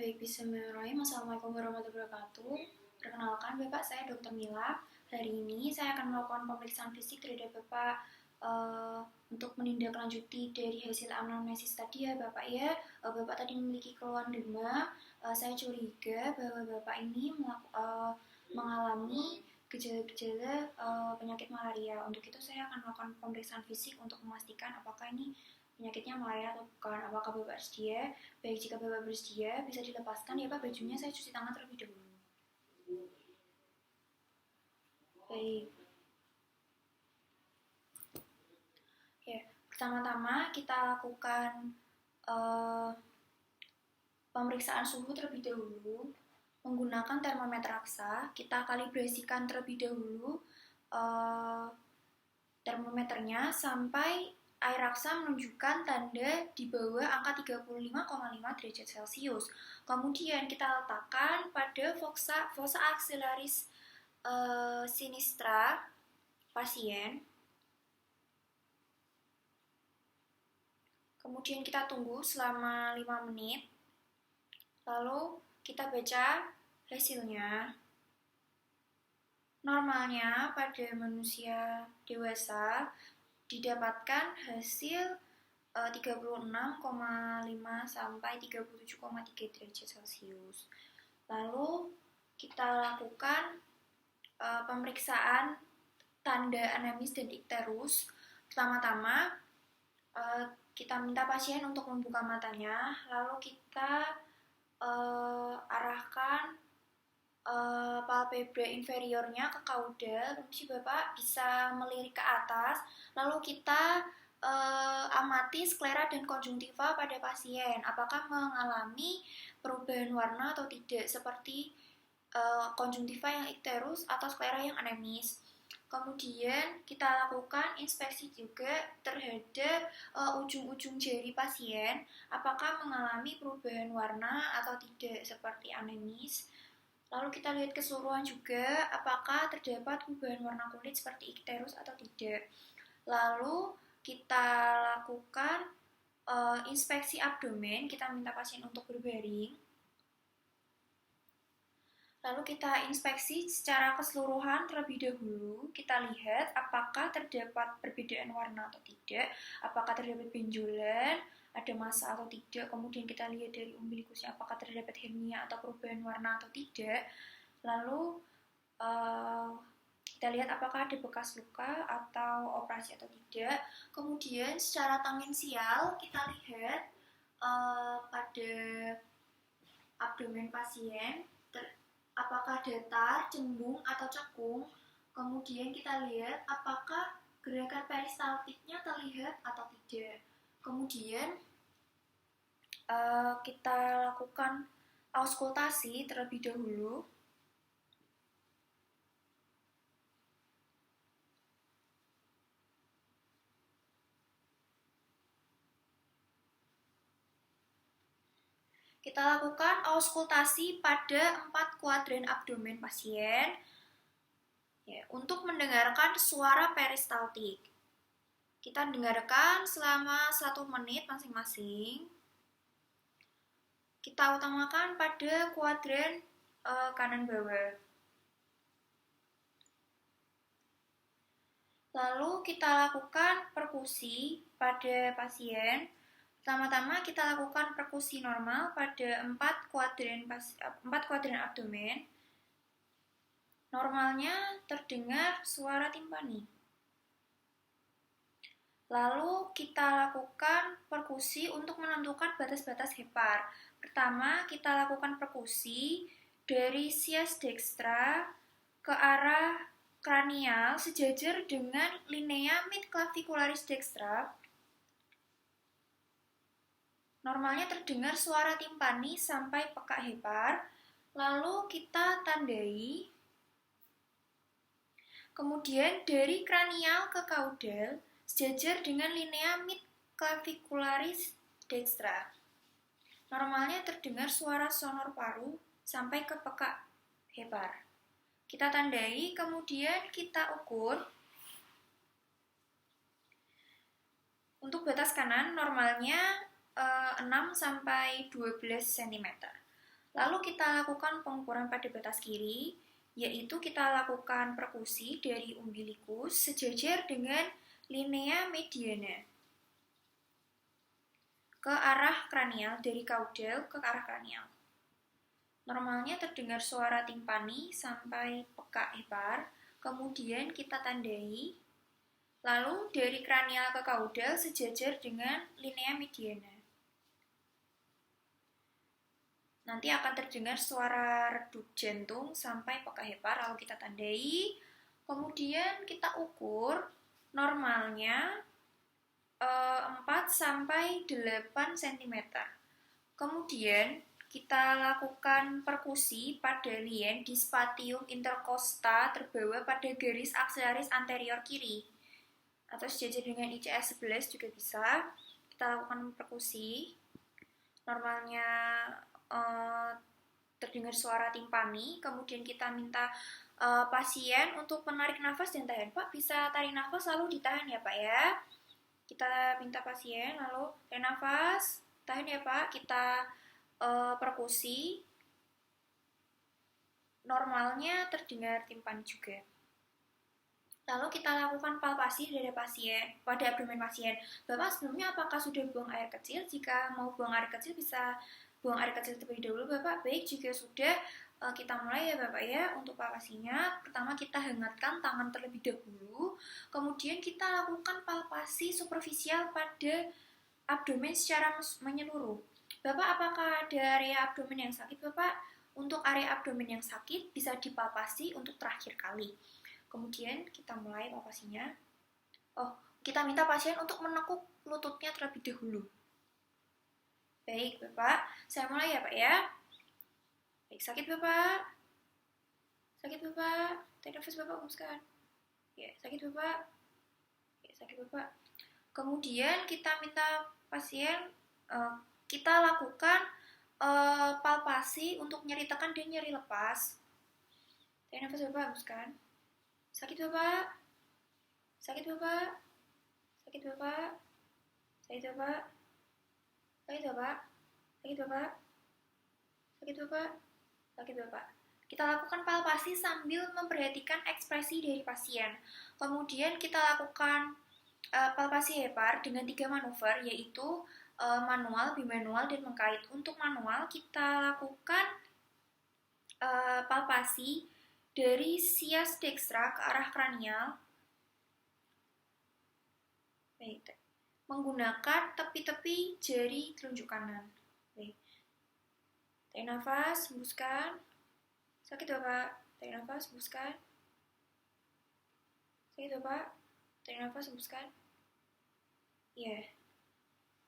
Baik, bismillahirrahmanirrahim. Assalamualaikum warahmatullahi wabarakatuh. Perkenalkan, Bapak, saya Dr. Mila. Hari ini saya akan melakukan pemeriksaan fisik terhadap Bapak untuk menindaklanjuti dari hasil anamnesis tadi ya, Bapak ya. Bapak tadi memiliki keluhan demam. Saya curiga bahwa Bapak ini mengalami gejala-gejala penyakit malaria. Untuk itu saya akan melakukan pemeriksaan fisik untuk memastikan apakah ini penyakitnya malaria atau bukan. Apakah Bapak bersedia? Baik, jika Bapak bersedia, bisa dilepaskan ya Pak bajunya, saya cuci tangan terlebih dahulu. Baik. Ya, pertama-tama kita lakukan pemeriksaan suhu terlebih dahulu menggunakan termometer raksa. Kita kalibrasikan terlebih dahulu termometernya sampai air raksa menunjukkan tanda di bawah angka 35,5 derajat Celcius. Kemudian kita letakkan pada fossa axillaris sinistra pasien. Kemudian kita tunggu selama 5 menit. Lalu kita baca hasilnya. Normalnya pada manusia dewasa didapatkan hasil 36,5 sampai 37,3 derajat Celcius. Lalu kita lakukan pemeriksaan tanda anemis dan ikterus. Pertama-tama kita minta pasien untuk membuka matanya, lalu kita arahkan palpebra inferiornya ke caudal. Permisi Bapak, bisa melirik ke atas. Lalu kita amati sklera dan konjungtiva pada pasien. Apakah mengalami perubahan warna atau tidak, seperti konjungtiva yang ikterus atau sklera yang anemis. Kemudian kita lakukan inspeksi juga terhadap ujung-ujung jari pasien, apakah mengalami perubahan warna atau tidak seperti anemis. Lalu kita lihat keseluruhan juga apakah terdapat perubahan warna kulit seperti ikterus atau tidak. Lalu kita lakukan inspeksi abdomen, kita minta pasien untuk berbaring. Lalu kita inspeksi secara keseluruhan terlebih dahulu. Kita lihat apakah terdapat perbedaan warna atau tidak, apakah terdapat benjolan, ada massa atau tidak. Kemudian kita lihat dari umbilikusnya apakah terdapat hernia atau perubahan warna atau tidak. Lalu kita lihat apakah ada bekas luka atau operasi atau tidak. Kemudian secara tangensial kita lihat pada abdomen pasien apakah datar, cembung, atau cekung. Kemudian kita lihat apakah gerakan peristaltiknya terlihat atau tidak. Kemudian kita lakukan auskultasi terlebih dahulu. Kita lakukan auskultasi pada 4 kuadran abdomen pasien ya, untuk mendengarkan suara peristaltik. Kita dengarkan selama 1 menit masing-masing. Kita utamakan pada kuadran kanan bawah. Lalu kita lakukan perkusi pada pasien. Pertama-tama kita lakukan perkusi normal pada 4 kuadran abdomen. Normalnya terdengar suara timpani. Lalu kita lakukan perkusi untuk menentukan batas-batas hepar. Pertama, kita lakukan perkusi dari sias dextra ke arah kranial sejajar dengan linea midclavicularis dextra. Normalnya terdengar suara timpani sampai pekak hepar. Lalu kita tandai. Kemudian dari kranial ke caudal sejajar dengan linea midclavicularis dextra. Normalnya terdengar suara sonor paru sampai ke pekak hepar. Kita tandai, kemudian kita ukur. Untuk batas kanan normalnya 6 sampai 12 cm. Lalu kita lakukan pengukuran pada batas kiri, yaitu kita lakukan perkusi dari umbilikus sejajar dengan linea mediana ke arah kranial, dari kaudal ke arah kranial. Normalnya terdengar suara timpani sampai peka hepar, kemudian kita tandai, lalu dari kranial ke kaudal sejajar dengan linea mediana. Nanti akan terdengar suara redup jantung sampai peka hepar, lalu kita tandai, kemudian kita ukur normalnya 4 sampai 8 cm. Kemudian kita lakukan perkusi pada lien di spatium intercosta terbawa pada garis aksialis anterior kiri atau sejajar dengan ICS 11 juga bisa. Kita lakukan perkusi. Normalnya terdengar suara timpani, kemudian kita minta pasien untuk menarik nafas dan tahan. Pak, bisa tarik nafas lalu ditahan ya Pak ya. Kita minta pasien lalu tarik nafas, tahan ya Pak. Kita perkusi. Normalnya terdengar timpani juga. Lalu kita lakukan palpasi pada abdomen pasien. Bapak sebelumnya apakah sudah buang air kecil? Jika mau buang air kecil bisa buang air kecil terlebih dahulu Bapak. Baik, jika sudah kita mulai ya Bapak ya. Untuk palpasinya, pertama kita hangatkan tangan terlebih dahulu. Kemudian kita lakukan palpasi superficial pada abdomen secara menyeluruh. Bapak, apakah ada area abdomen yang sakit Bapak? Untuk area abdomen yang sakit bisa dipalpasi untuk terakhir kali. Kemudian kita mulai palpasinya. Kita minta pasien untuk menekuk lututnya terlebih dahulu. Baik, Bapak. Saya mulai ya, Pak ya. Baik, sakit Bapak. Sakit Bapak. Tarik nafas Bapak, hembuskan. Ya, sakit Bapak. Ya, sakit Bapak. Kemudian kita minta pasien, kita lakukan palpasi untuk nyeri tekan dan nyeri lepas. Tarik nafas Bapak, hembuskan. Sakit Bapak. Sakit Bapak. Sakit Bapak. Sakit Bapak. Sakit Bapak. Sakit Bapak. Sakit Bapak. Sakit Bapak. Kita lakukan palpasi sambil memperhatikan ekspresi dari pasien. Kemudian kita lakukan palpasi hepar dengan 3 manuver, yaitu manual, bimanual, dan mengkait. Untuk manual kita lakukan palpasi dari sias dextra ke arah kranial. Baik, menggunakan tepi-tepi jari telunjuk kanan. Baik. Tarik nafas, hembuskan. Sakit Bapak. Tarik nafas, hembuskan. Sakit Bapak. Tarik nafas, hembuskan. Ya.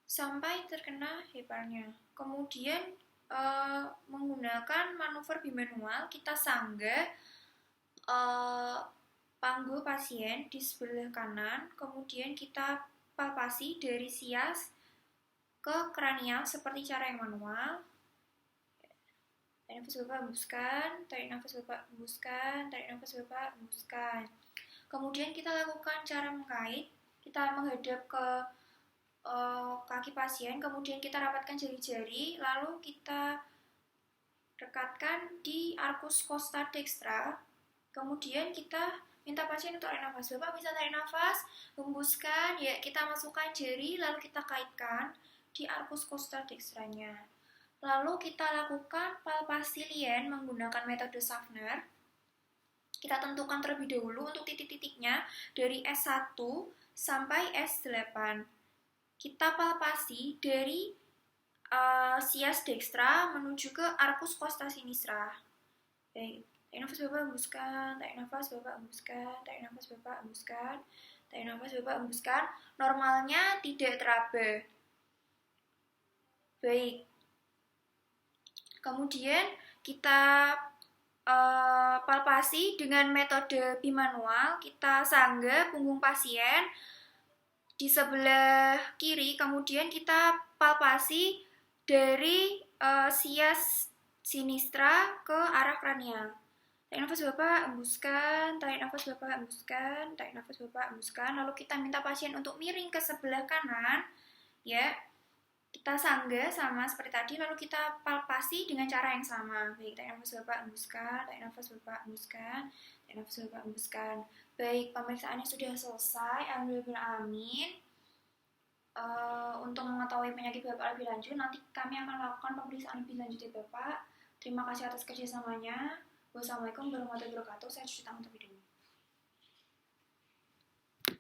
Sampai terkena heparnya. Kemudian menggunakan manuver bimanual, kita sangga panggul pasien di sebelah kanan, kemudian kita palpasi dari sias ke kranial seperti cara yang manual. Tarik nafas Bapak, hembuskan. Tarik nafas Bapak, hembuskan. Tarik nafas Bapak, hembuskan. Kemudian kita lakukan cara mengkait. Kita menghadap ke kaki pasien, kemudian kita rapatkan jari-jari, lalu kita rekatkan di arcus costa dextra. Kemudian kita minta pasien untuk tarik nafas. Bapak bisa tarik nafas, hembuskan. Ya, kita masukkan jari, lalu kita kaitkan di arcus costa dextranya. Lalu kita lakukan palpasi lien menggunakan metode Schaffner. Kita tentukan terlebih dahulu untuk titik-titiknya dari S1 sampai S8. Kita palpasi dari sias dextra menuju ke arcus costa sinistra. Baik, tarik nafas Bapak, hembuskan. Tarik nafas Bapak, hembuskan. Tarik nafas Bapak, hembuskan. Tarik nafas Bapak, hembuskan. Normalnya tidak teraba. Baik. Kemudian kita palpasi dengan metode bimanual. Kita sangga punggung pasien di sebelah kiri, kemudian kita palpasi dari sias sinistra ke arah kranial. Tarik nafas Bapak, hembuskan. Tarik nafas Bapak, hembuskan. Tarik nafas Bapak, hembuskan. Lalu kita minta pasien untuk miring ke sebelah kanan, ya. Kita sanggah sama seperti tadi, lalu kita palpasi dengan cara yang sama. Baik, tarik nafas Bapak, hembuskan, tarik nafas Bapak, hembuskan, tarik nafas Bapak, hembuskan. Baik, pemeriksaannya sudah selesai. Alhamdulillah, amin. Untuk mengetahui penyakit Bapak lebih lanjut, nanti kami akan melakukan pemeriksaan lebih lanjut ya Bapak. Terima kasih atas kerjasamanya. Wassalamualaikum warahmatullahi wabarakatuh. Saya cuci tangan terlebih dahulu.